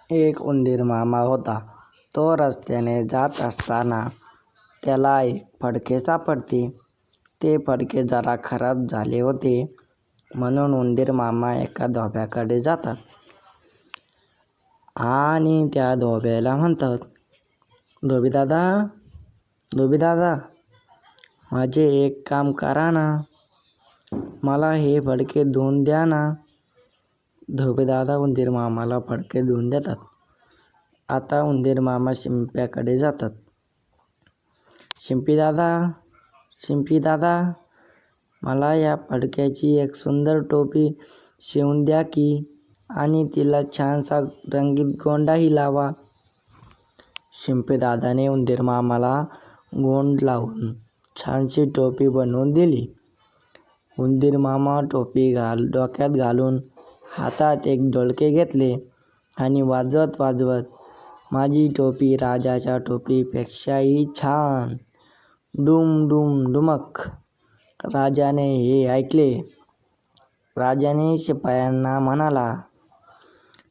एक उंदीर मामा होता. तो रस्त्याने जात असताना त्याला एक फडके सापडते. ते फडके जरा खराब झाले होते, म्हणून उंदीर मामा एका धोब्याकडे जातात आणि त्या धोब्याला म्हणतात, धोबीदादा, धोबीदादा, माझे एक काम करा ना, मला हे फडके धुवून द्या ना. धोबीदादा उंदीर मामाला फडके धुवून देतात. आता उंदीर मामा शिंप्याकडे जातात. शिंपीदादा, शिंपीदादा, मला या फडक्याची एक सुंदर टोपी शिवून द्या की, आणि तिला छानसा रंगीत गोंडाही लावा. शिंपीदादाने उंदीर मामाला गोंड लावून छानशी टोपी बनवून दिली. उंदीर मामा टोपी डोक्यात घालून हातात एक ढोलके घेतले आणि वाजवत वाजवत, माझी टोपी राजाच्या टोपीपेक्षाही छान, डुम डुम डुमक. राजाने हे ऐकले. राजाने शिपायांना म्हणाला,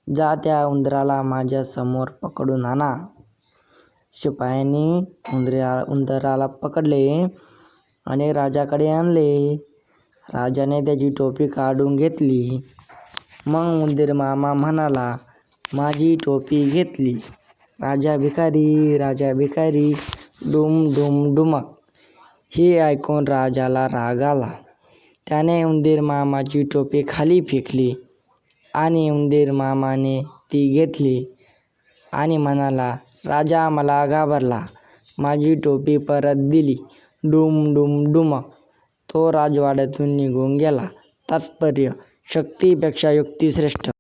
जा त्या उंदराला माझ्या समोर पकडून आणा. शिपायांनी उंदराला पकडले आणि राजाकडे आणले. राजाने त्याची टोपी काढून घेतली. मग उंदीर मामा म्हणाला, माझी टोपी घेतली. राजा भिकारी, राजा भिकारी, डुम डुम डुमक. हे ऐकून राजाला राग आला. त्याने उंदीर मामाची टोपी खाली फेकली आणि उंदीर मामाने ती घेतली आणि म्हणाला, राजा मला घाबरला, माझी टोपी परत दिली. डुम डुम डुमक. तो राजवाड्यातून निघून गेला. तात्पर्य: शक्तीपेक्षा युक्ती श्रेष्ठ.